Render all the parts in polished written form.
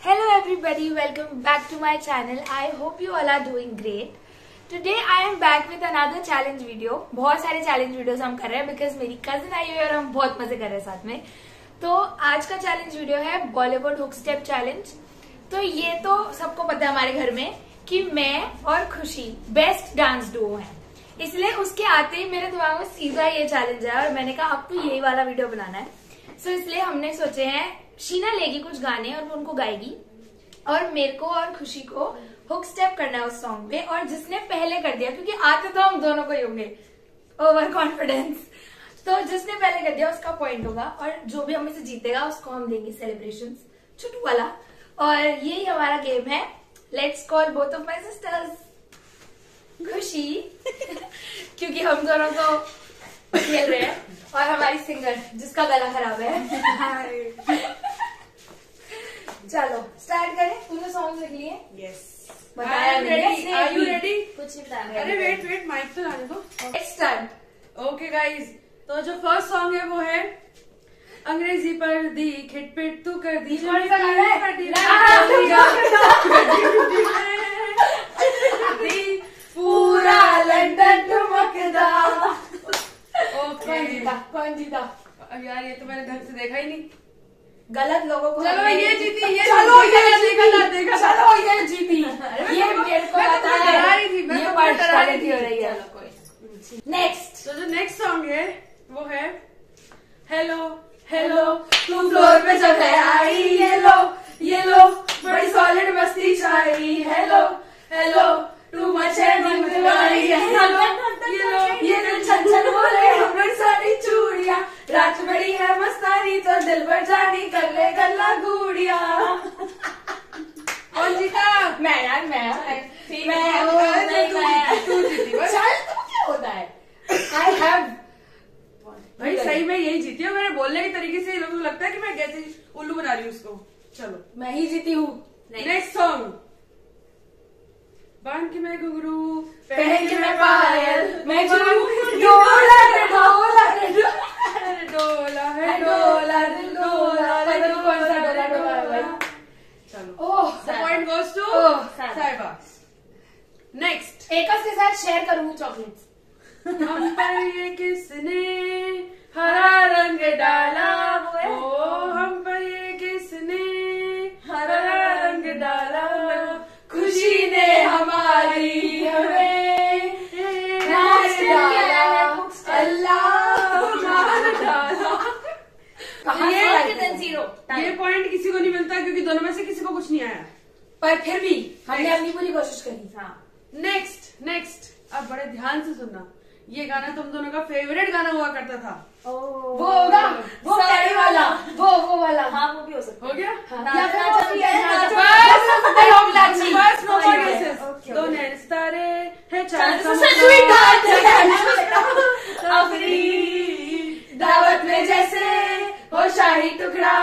Hello everybody, welcome back to my channel. I hope you all are doing great. Today I am back with another challenge video. बहुत सारे challenge videos हम कर रहे हैं because मेरी cousin आई हुई है और हम बहुत मजे कर रहे हैं साथ में. तो आज का challenge video है बॉलीवुड हुक स्टेप चैलेंज. तो ये तो सबको पता है हमारे घर में कि मैं और खुशी बेस्ट डांस डुओ है, इसलिए उसके आते ही मेरे दिमाग में सीधा ये चैलेंज है और मैंने कहा अब तो यही वाला वीडियो बनाना है. सो इसलिए हमने सोचे हैं शीना लेगी कुछ गाने और वो उनको गाएगी और मेरे को और खुशी को हुक स्टेप करना है उस सॉन्ग पे. और जिसने पहले कर दिया, क्योंकि आते तो हम दोनों को ही होंगे, ओवर कॉन्फिडेंस, तो जिसने पहले कर दिया उसका पॉइंट होगा और जो भी हमें से जीतेगा उसको हम देंगे सेलिब्रेशन छुट्टू वाला. और यही हमारा गेम है. Let's call both of my sisters. खुशी क्योंकि हम दोनों तो खेल रहे हैं और हमारी सिंगर जिसका गला खराब है. चलो स्टार्ट करें. तूने सॉन्ग लिख लिए? यस. बताया नहीं. Are you ready? कुछ नहीं बताया. अरे वेट माइक तो लाने दो. स्टार्ट. ओके गाइज, तो जो फर्स्ट सॉन्ग है वो है अंग्रेजी पर दी खिटपिट तू कर दी. कौन सा गाना है? पूरा लंदन ठुमकदा. ओके, कौन जीता? यार ये तो मैंने ढंग से देखा ही नहीं. गलत लोगों को. चलो ये जीती. ये चलो ये देखा. चलो ये जीती. ये मेरे को पता है. ये पर्सनालिटी हो रही है. नेक्स्ट. तो जो नेक्स्ट सॉन्ग है वो है हेलो हेलो तू फ्लोर पे जब है आई ये लो बड़ी सॉलिड मस्ती छाई. हेलो हेलो टू मच है दिलवाई. ये दिल छन छन बोले हमरी सारी चूड़िया. रात बड़ी है मस्तानी तो दिल भर जानी कर ले गल्ला गुड़िया. कौन जीता? मैं यार मैं तू जीती. बस चल तो क्या होता है. आई हैव भाई सही में यही जीती है. मेरे बोलने के तरीके से लोगों को लगता है कि मैं कैसे उल्लू बना रही हूँ उसको. चलो मैं ही जीती हूँ. Next song. बांध के मैं घुंघरू पहन के मैं पायल मैं डोला डोला डोला डोला है डोला दिल डोला. कौन सा डोला डोला है भाई. चलो ओह पॉइंट गोज टू साहिबा. नेक्स्ट. एक के साथ शेयर करूँ चॉकलेट्स. हम पर ये किसने हरा रंग डाला. ओ हम पर ये किसने हरा रंग डाला. खुशी ने हमारी हमें नाच डाला. अल्लाह मार डाला. ये पॉइंट किसी को नहीं मिलता क्योंकि दोनों में से किसी को कुछ नहीं आया. पर फिर भी हमने अपनी पूरी कोशिश करी. हाँ. नेक्स्ट अब बड़े ध्यान से सुनना. ये गाना तुम दोनों का फेवरेट गाना हुआ करता था. वो होगा वो पहले वाला. वो वाला. हाँ वो भी हो सकता है. हो गया. बस दो नैन सितारे है चार दावत में जैसे हो शाही टुकड़ा.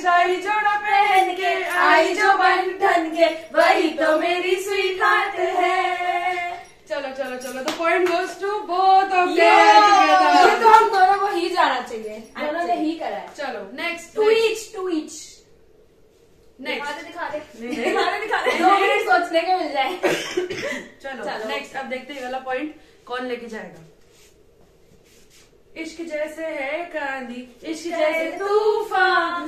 शाही जोड़ा पहन के आई जो बन ठन के वही तो मेरी स्वीट हार्ट है. चलो तो point goes to both of ये तो हम दोनों को ही जाना चाहिए. दोनों ने ही करा है. चलो नेक्स्ट. To each. नेक्स्ट दिखा दे 2 मिनट सोचने के मिल जाए. चलो नेक्स्ट. अब देखते हैं वाला पॉइंट कौन लेके जाएगा. इश्क जैसे है कांदी इश्क जैसे तूफान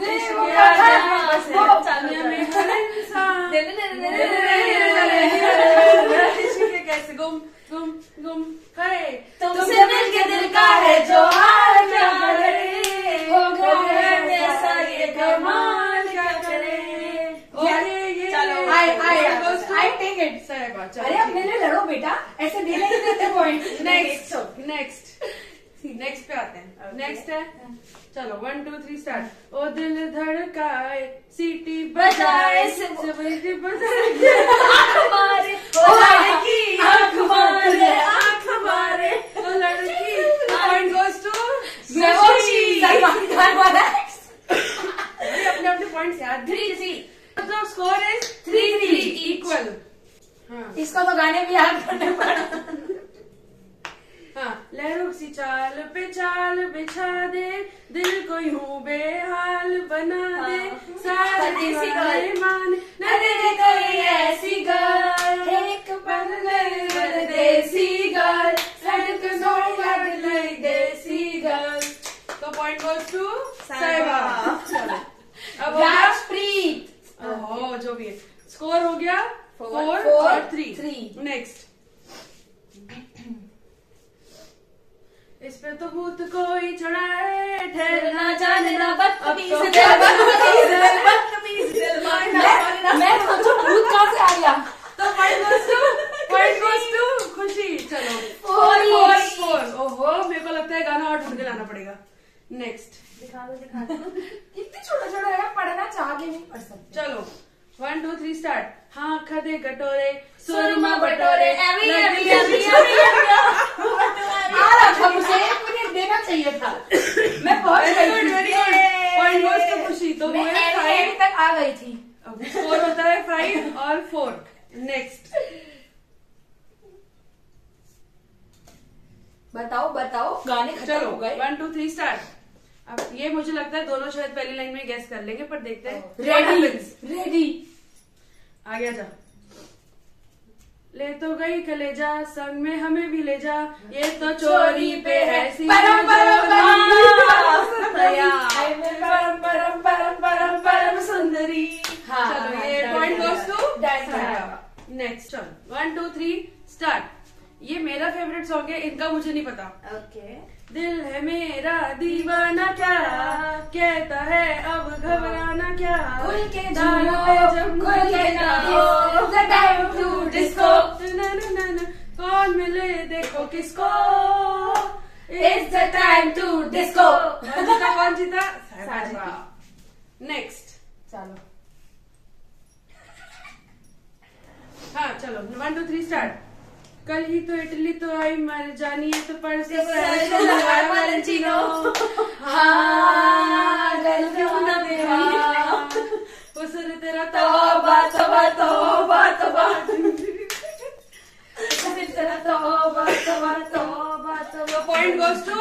कैसे गुम गुम गुम है. तुमसे मिलके दिल का है जो हाल क्या करे. हो गया ऐसा ये कमाल क्या करे. I take it. अरे अब मेरे लड़ो बेटा, ऐसे दे नहीं देते पॉइंट. नेक्स्ट पे आते हैं. नेक्स्ट है चलो 1 2 3 स्टार्ट. ओ दिल धड़काए सीटी बजाए सिमरती बजाए आँख मारे तो लड़की. पॉइंट गोज टू अपने पॉइंट्स याद. 3-3. तो स्कोर इज 3-3 इक्वल. इसको तो गाने भी याद करने पड़ा. हाँ लहरों सी चाल पे चाल बिछा दे, दिल को यूं बेहाल बना दे, सारे दीवाने मान न दे कोई ऐसी गर्ल, एक पन देसी गर्ल, सड़क लग देसी गर्ल। तो पॉइंट गोज टू साहिबा। चलो अब राजप्रीत। ओहो जो भी है, स्कोर हो गया 4 और 3। नेक्स्ट, इस पे तो भूत कोई चढ़ा है, ठहरना जानना बदतमीज दिल, बदतमीज दिल। मैं सोचू भूत कहाँ से आ गया। तो पॉइंट गोज टू खुशी। चलो 4। ओहो मेरे को लगता है गाना और ढूंढ के लाना पड़ेगा। नेक्स्ट, दिखा दो कितनी छोटा है, पढ़ना चाह के नहीं पढ़ सकते। चलो 1 2 3 स्टार्ट। हाँ खदे कटोरे सुरमा बटोरे, आ रहा था, मुझे 1 मिनट देना चाहिए था। मैं पहुंच गई थी। Very good. Point goes to Khushi. तो मैं एंड तक आ गई थी। अब स्कोर होता है 5 और 4। नेक्स्ट, बताओ गाने खत्म हो गए। 1 2 3 स्टार्ट। अब ये मुझे लगता है दोनों शायद पहली लाइन में गेस कर लेंगे, पर देखते हैं। रेडी। आगे जा। ले तो गई कलेजा, संग में हमें भी ले जा, ये तो चोरी पे है परम सुंदरी। चलो ये पॉइंट गोज टू। नेक्स्ट, चलो 1 2 3 स्टार्ट। ये मेरा फेवरेट सॉन्ग है, इनका मुझे नहीं पता। ओके। दिल है मेरा दीवाना क्या, कहता है अब घबराना क्या, खुल के डिस्को, कौन मिले देखो किसको, it's the time to disco. कौन जीता? नेक्स्ट, चलो हाँ चलो 1 2 3 स्टार्ट। कल ही तो इटली तो आई मर जानी है, तो परसों वैलेंटिनो। उसे तेरा तौबा तौबा तौबा तौबा, तेरा तौबा तौबा तौबा तौबा। पॉइंट गोज टू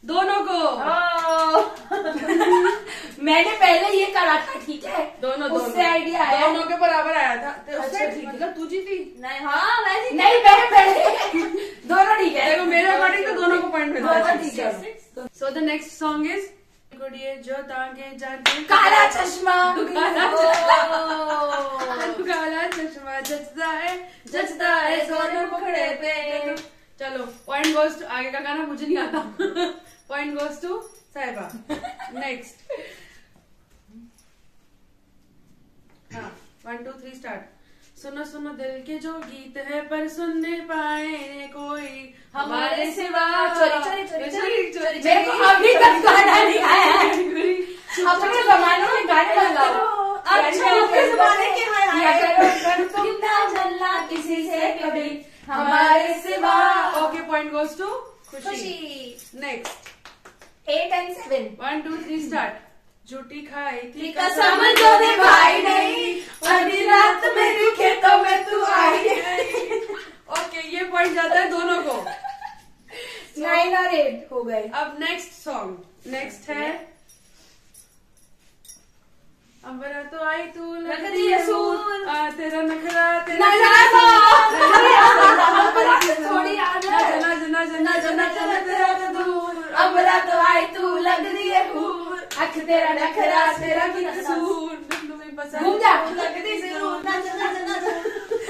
दोनों को। मैंने पहले ये करा था, ठीक है, दोनों उससे आइडिया आया। दोनों के बराबर आया था। अच्छा, ठीक है। मतलब तू जीती नहीं, हाँ मैं जीती। नहीं मैंने पहले दोनों ठीक है। देखो मेरे अकॉर्डिंग तो दोनों को पॉइंट मिलता दोनों है। ठीक है। So the next song is गुड़िए जो तांगे जाके, काला चश्मा। काला चश्मा जचता है सोने मुखड़े पे। चलो पॉइंट गोज टू, आगे का गाना मुझे नहीं आता। पॉइंट गोज टू साहिबा। नेक्स्ट, हाँ 1 2 3 स्टार्ट। सुनो सुनो दिल के जो गीत है, पर सुनने पाए कोई हमारे सिवा। चोरी मेरे को अभी तक गाना नहीं आया है। अपने जमाने में गाने लगाओ। अच्छा अपने जमाने के कितना जलना किसी से कभी हमारे सिवा। ओके पॉइंट गोज टू खुशी। Next 8 and 7। 1 2 3 स्टार्ट। झूठी खाई थी कसम जो निभाई नहीं, आधी रात मेरी खेतों में तू आई नहीं। ओके ये पॉइंट जाता है दोनों को। 9 और 8 हो गए। अब नेक्स्ट सॉन्ग, नेक्स्ट है अंबरा तो आई तू लग दी असूल, तेरा नखरा तेरा थोड़ी याद है। जना जना जना जना जना तेरा दूर, अंबरा तो आई तू लग दी है फूल, अख तेरा नखरा तेरा की कसूर, तुम्हें पसंद घूम जा। लग दी जरूर।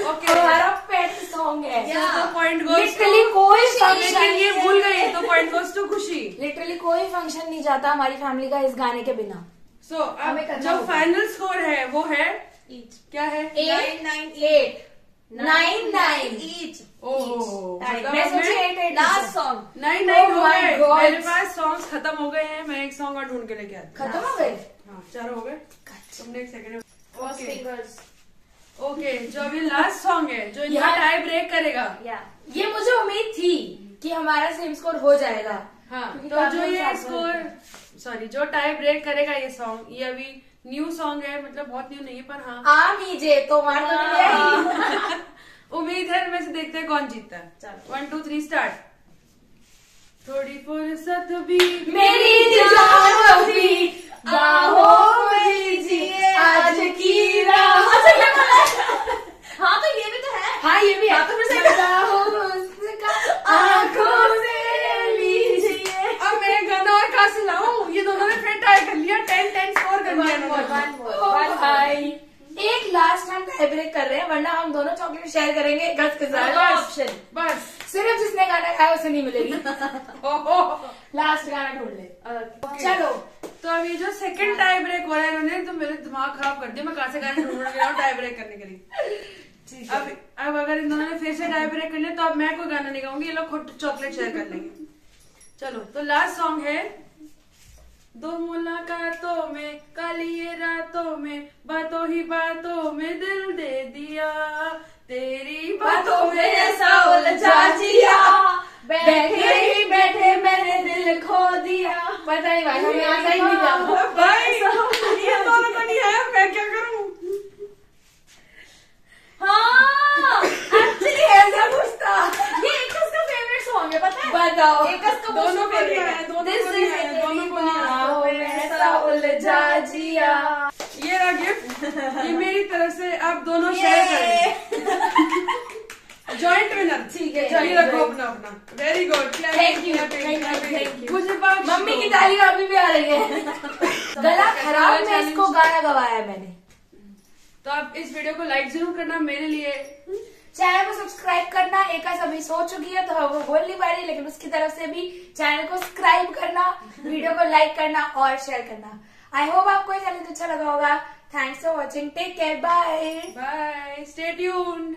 ओके हमारा पेट सॉन्ग है। तो पॉइंट गोज लिटरली कोई लेकिन ये भूल गई, तो पॉइंट गोज टू खुशी। लिटरली कोई फंक्शन नहीं जाता हमारी फैमिली का इस गाने के बिना। सो अब जो फाइनल स्कोर है वो है क्या है? 8 9 9 ईच। ओह मैं सोची 8 लास्ट सॉन्ग 9 9 हो Oh my गए। God. मेरे पास सॉन्ग्स खत्म हो गए हैं, मैं एक सॉन्ग और ढूंढ के लेके आती हूँ। खत्म हो गए। हाँ 4 हो गए। तुमने एक सेकंड। Okay fingers. ओके जो अभी लास्ट सॉन्ग है जो इनका यहाँ- टाई ब्रेक करेगा। ये मुझे उम्मीद थी कि हमारा सेम स्कोर हो जाएगा। हाँ क्योंकि तो काफी जो हम ये साथ में स्कोर सॉरी जो टाई ब्रेक करेगा ये सॉन्ग, ये अभी न्यू सॉन्ग है, मतलब बहुत न्यू नहीं है पर हाँ आ नीजे तो मार तो नहीं आई। उम्मीद है। वैसे देखते हैं कौन जीतता है। 1 2 3 स्टार्ट। थोड़ी फुर्सत भी मेरी जान भी बाहों में लीजिए आज की रात। हाँ तो ये भी तो है। हाँ ये भी है। तो फिर से आंखों से लीजिए। अब मैं गाना और कहाँ से लाऊं? ये दोनों ने फिर ट्राई कर लिया, 10 स्कोर कर लिया। भाई एक लास्ट हम टाई ब्रेक कर रहे हैं, वरना हम दोनों चॉकलेट शेयर करेंगे गज के साथ। ऑप्शन बस सिर्फ जिसने गाना गाया उसे नहीं मिलेगी। लास्ट गाना ढूंढ ले। चलो तो अब ये जो सेकंड टाई ब्रेक हो रहा है इन्होंने तो मेरे दिमाग खराब कर दिया। मैं कहाँ से गाने ढूंढ गया हूँ टाई ब्रेक करने के लिए। अब अगर इन दोनों ने फिर से टाई ब्रेक कर लिया तो अब मैं कोई गाना नहीं गाऊंगी, ये लोग खुद चॉकलेट शेयर कर लेंगे। चलो तो लास्ट सॉन्ग है दो मुलाकातों में काली रातों में बातों ही बातों में दिल दे दिया, तेरी बातों में ऐसा उलझा जिया, बैठे ही बैठे मैंने दिल खो दिया। पता नहीं भाई हमें आता ही नहीं था भाई, ये दोनों को नहीं है, मैं क्या करूं? हाँ एक्चुअली ऐसा कुछ था। ये एक उसका फेवरेट सॉन्ग है, पता है? बताओ। एक उसका दोनों को नहीं है, दोनों को नहीं है, दोनों को नहीं है। ऐसा उलझा जिया। ये रहा गिफ्ट, ये मेरी तरफ से आप दोनों शेयर करें। Joint winner. ठीक है, ये रखो अपना अपना। Very good, thank you. मुझे बात मम्मी की ताली अभी भी आ रही है। गला खराब में इसको गाना गवाया मैंने। तो आप इस वीडियो को लाइक जरूर करना मेरे लिए। चैनल को सब्सक्राइब करना। एक अभी सो चुकी है तो वो बोल नहीं पा रही, लेकिन उसकी तरफ से भी चैनल को सब्सक्राइब करना, वीडियो को लाइक करना और शेयर करना। आई होप आपको ये चैलेंज अच्छा लगा होगा। Thanks for watching. Take care. Bye bye. Stay tuned.